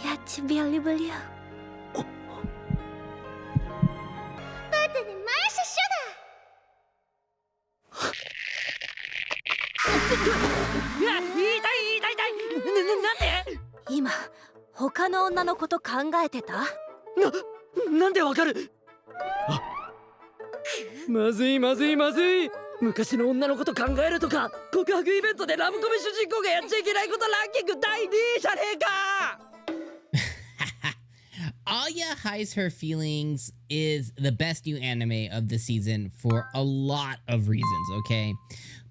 Yet valuable. But the Masha shoulda. なんで？今他の女のこと考えてた？なんでわかる？まずいまずいまずい。昔の女のこと考えるとか、告白イベントでラブコメ主人公がやっちゃいけないことランキング第2位じゃねえか。Alya Hides Her Feelings is the best new anime of the season for a lot of reasons, okay?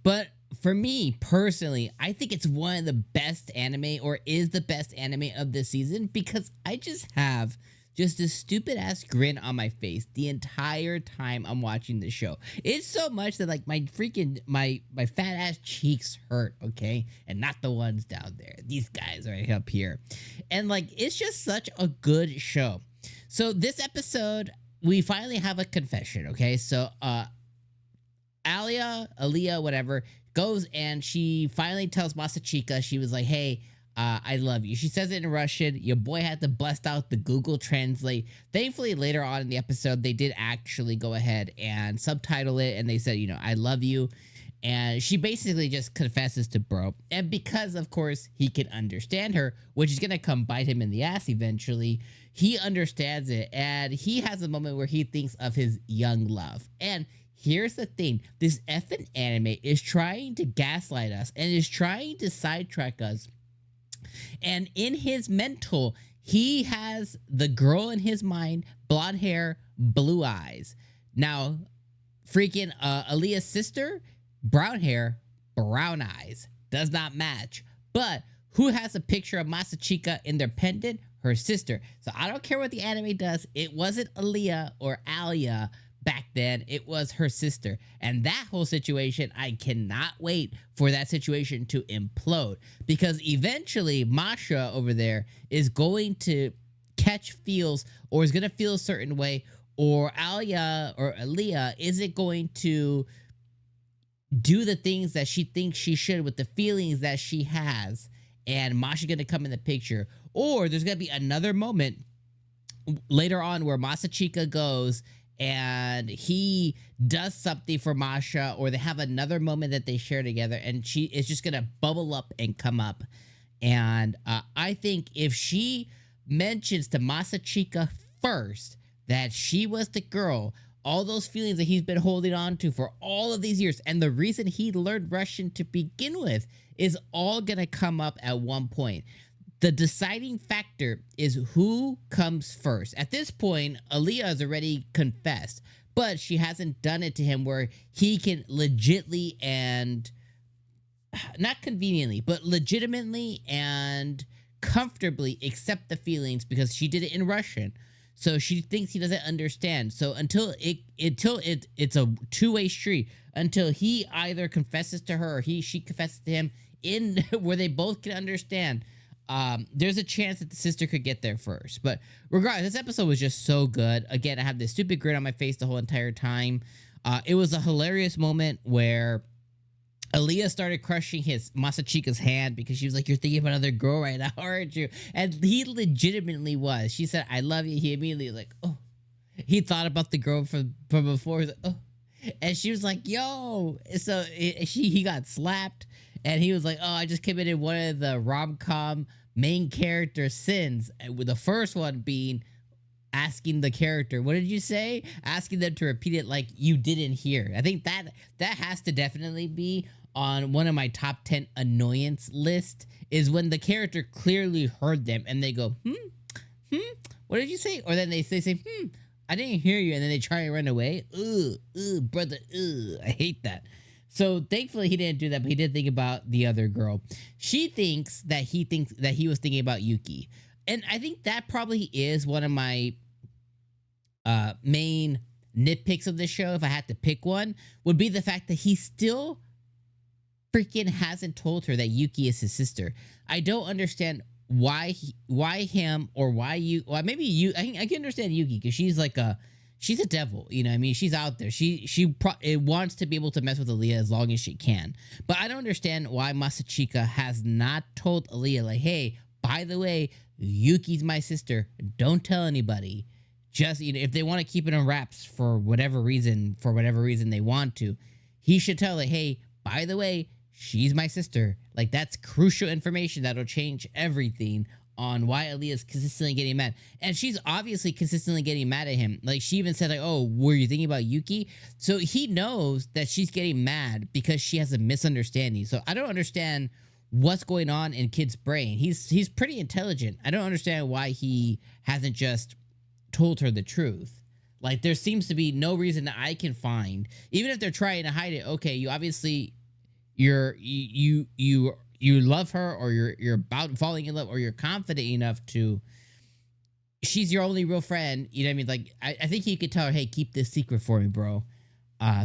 But for me personally, I think it's one of the best anime, or is the best anime of the season, because I just have just a stupid ass grin on my face the entire time I'm watching the show. It's so much that like my freaking my fat ass cheeks hurt, okay? And not the ones down there. These guys right up here. And like it's just such a good show. So this episode, we finally have a confession, okay? So Alya, whatever, goes and she finally tells Masachika, she was like, hey, I love you. She says it in Russian. Your boy had to bust out the Google Translate. Thankfully, later on in the episode, they did actually go ahead and subtitle it. And they said, you know, I love you. And she basically just confesses to bro. And because, of course, he can understand her, which is going to come bite him in the ass eventually, he understands it. And he has a moment where he thinks of his young love. And here's the thing. This effing anime is trying to gaslight us and is trying to sidetrack us. And in his mental, he has the girl in his mind, blonde hair, blue eyes. Now, freaking Alya's sister, brown hair, brown eyes. Does not match. But who has a picture of Masachika in their pendant? Her sister. So I don't care what the anime does. It wasn't Alya or Alya back then. It was her sister. And that whole situation, I cannot wait for that situation to implode, because eventually Masha over there is going to catch feels, or is going to feel a certain way, or Alya or Alya isn't going to do the things that she thinks she should with the feelings that she has, and Masha's going to come in the picture. Or there's going to be another moment later on where Masachika goes and he does something for Masha, or they have another moment that they share together, and she is just gonna bubble up and come up. And I think if she mentions to Masachika first that she was the girl, all those feelings that he's been holding on to for all of these years, and the reason he learned Russian to begin with, is all gonna come up at one point. The deciding factor is who comes first. At this point, Alya has already confessed, but she hasn't done it to him where he can legitimately and not conveniently, but legitimately and comfortably accept the feelings, because she did it in Russian. So she thinks he doesn't understand. So until it's a two-way street, until he either confesses to her or she confesses to him in where they both can understand, there's a chance that the sister could get there first. But regardless, this episode was just so good. Again, I had this stupid grin on my face the whole entire time. It was a hilarious moment where Alya started crushing Masachika's hand because she was like, you're thinking about another girl right now, aren't you? And he legitimately was. She said, I love you. He immediately was like, oh. He thought about the girl from before. He was like, oh. And she was like, yo. So he got slapped. And he was like, oh, I just committed one of the rom-com main character sins. With the first one being asking the character, what did you say? Asking them to repeat it like you didn't hear. I think that has to definitely be on one of my top 10 annoyance list, is when the character clearly heard them and they go, what did you say? Or then they say, I didn't hear you. And then they try and run away. Brother, I hate that. So thankfully he didn't do that, but he did think about the other girl. She thinks that he was thinking about Yuki. And I think that probably is one of my main nitpicks of this show, if I had to pick one, would be the fact that he still freaking hasn't told her that Yuki is his sister. I don't understand why him, or why you, well, maybe you, I can understand Yuki because she's like she's a devil, you know what I mean? She's out there. She wants to be able to mess with Alya as long as she can. But I don't understand why Masachika has not told Alya, like, hey, by the way, Yuki's my sister. Don't tell anybody. Just, if they want to keep it on wraps for whatever reason they want to, he should tell, like, hey, by the way, she's my sister. Like, that's crucial information that'll change everything on why Alya's consistently getting mad. And she's obviously consistently getting mad at him. Like, she even said, like, oh, were you thinking about Yuki? So he knows that she's getting mad because she has a misunderstanding. So I don't understand what's going on in Kid's brain. He's pretty intelligent. I don't understand why he hasn't just told her the truth. Like, there seems to be no reason that I can find, even if they're trying to hide it. Okay, you obviously you love her, or you're about falling in love, or you're confident enough to, she's your only real friend, you know what I mean? Like, I think you could tell her, hey, keep this secret for me, bro.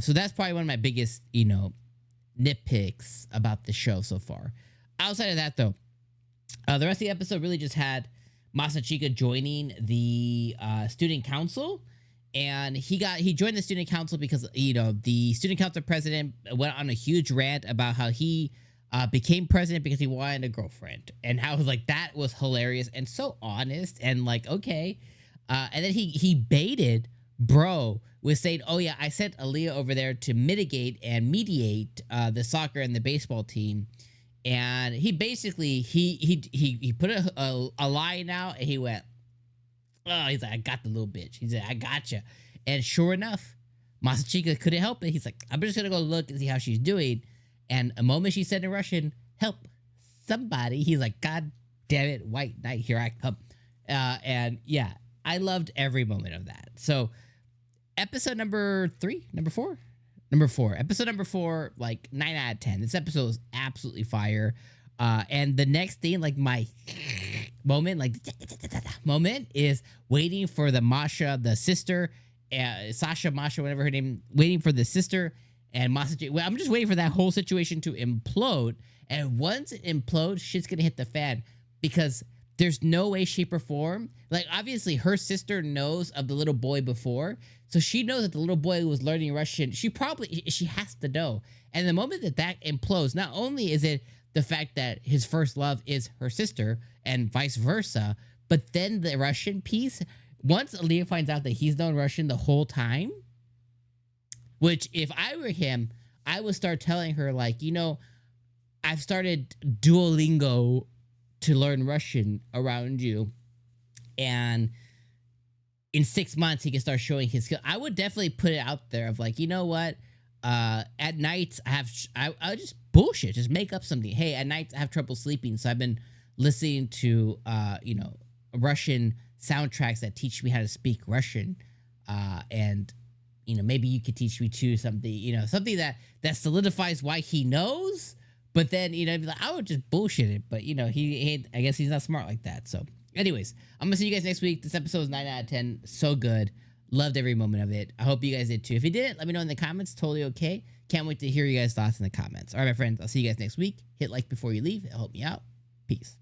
So that's probably one of my biggest, nitpicks about the show so far. Outside of that, though, the rest of the episode really just had Masachika joining the student council. And he joined the student council because, the student council president went on a huge rant about how he became president because he wanted a girlfriend. And how, like, that was hilarious and so honest and, like, okay. And then he baited bro with saying, oh, yeah, I sent Alya over there to mitigate and mediate the soccer and the baseball team. And he basically, he put a line out, and he went, oh, he's like, I got the little bitch. He said, I gotcha. And sure enough, Masachika couldn't help it. He's like, I'm just going to go look and see how she's doing. And a moment she said in Russian, help somebody. He's like, God damn it, white knight, here I come. And yeah, I loved every moment of that. So episode number 4, episode number 4, like 9 out of 10. This episode is absolutely fire. And the next thing, like my moment, like moment, is waiting for the Masha, the sister, Sasha, Masha, whatever her name, waiting for the sister and Masachika. Well, I'm just waiting for that whole situation to implode. And once it implodes, shit's gonna hit the fan, because there's no way, shape, or form. Like, obviously, her sister knows of the little boy before, so she knows that the little boy was learning Russian. She has to know. And the moment that implodes, not only is it the fact that his first love is her sister and vice versa, but then the Russian piece, once Alya finds out that he's known Russian the whole time, which if I were him, I would start telling her, like, I've started Duolingo to learn Russian around you, and in 6 months he can start showing his skill. I would definitely put it out there of, like, you know what, at nights I just bullshit, just make up something. Hey, at nights I have trouble sleeping, so I've been listening to Russian soundtracks that teach me how to speak Russian, and maybe you could teach me too, something, something that solidifies why he knows. But then, be like, I would just bullshit it. But, he I guess he's not smart like that. So, anyways, I'm going to see you guys next week. This episode is 9 out of 10. So good. Loved every moment of it. I hope you guys did too. If you didn't, let me know in the comments. Totally okay. Can't wait to hear you guys' thoughts in the comments. All right, my friends. I'll see you guys next week. Hit like before you leave. It'll help me out. Peace.